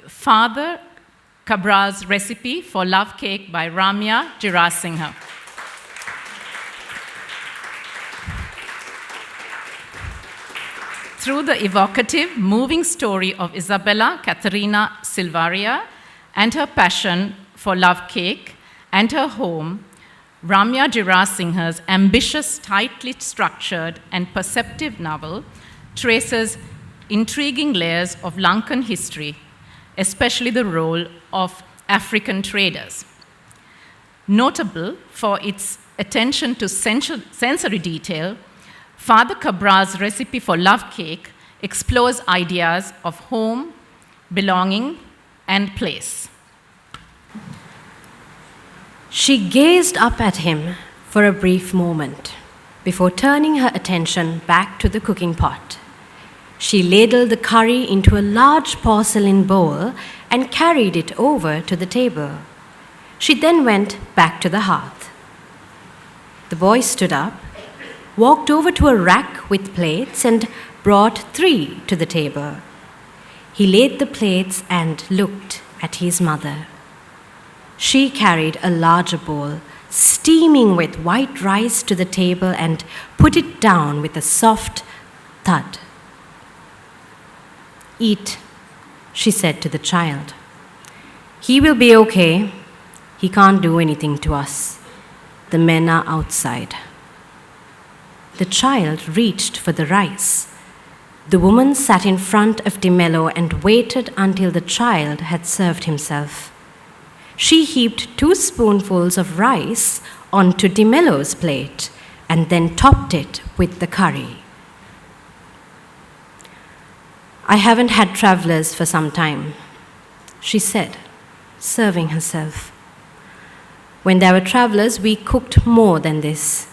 Father Cabraal's Recipe for Love Cake by Ramya, Jirasinghe. Through the evocative, moving story of Isabella Katharina Silvaria and her passion for love cake and her home, Ramya Jirasinghe's ambitious, tightly structured, and perceptive novel traces intriguing layers of Lankan history, especially the role of African traders. Notable for its attention to sensory detail, Father Cabraal's Recipe for Love Cake explores ideas of home, belonging, and place. She gazed up at him for a brief moment before turning her attention back to the cooking pot. She ladled the curry into a large porcelain bowl and carried it over to the table. She then went back to the hearth. The boy stood up, walked over to a rack with plates, and brought 3 to the table. He laid the plates and looked at his mother. She carried a larger bowl, steaming with white rice, to the table and put it down with a soft thud. "Eat," she said to the child. "He will be okay. He can't do anything to us. The men are outside." The child reached for the rice. The woman sat in front of Di Mello and waited until the child had served himself. She heaped 2 spoonfuls of rice onto Di Mello's plate and then topped it with the curry. "I haven't had travelers for some time," she said, serving herself. "When there were travelers, we cooked more than this."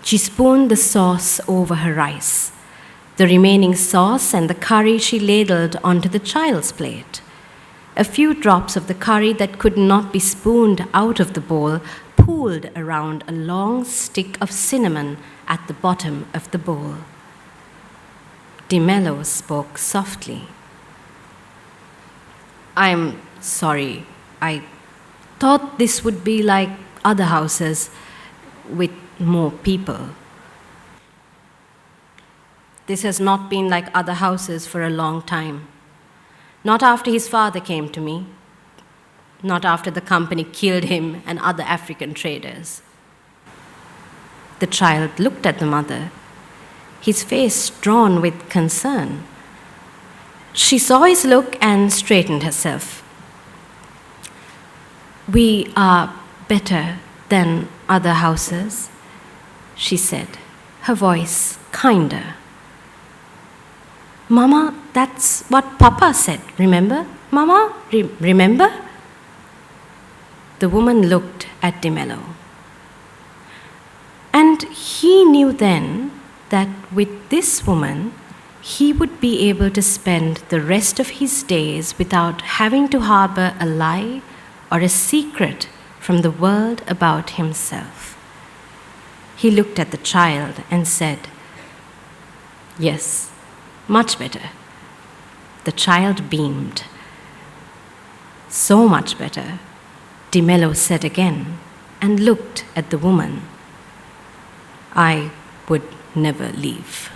She spooned the sauce over her rice. The remaining sauce and the curry she ladled onto the child's plate. A few drops of the curry that could not be spooned out of the bowl pooled around a long stick of cinnamon at the bottom of the bowl. Di Mello spoke softly. "I'm sorry. I thought this would be like other houses with more people. This has not been like other houses for a long time. Not after his father came to me. Not after the company killed him and other African traders." The child looked at the mother, his face drawn with concern. She saw his look and straightened herself. "We are better than other houses," she said, her voice kinder. "Mama, that's what Papa said, remember? Mama, remember?" The woman looked at Di Mello. And he knew then that with this woman, he would be able to spend the rest of his days without having to harbor a lie or a secret from the world about himself. He looked at the child and said, "Yes, much better." The child beamed. "So much better," Di Mello said again, and looked at the woman. "I would never leave."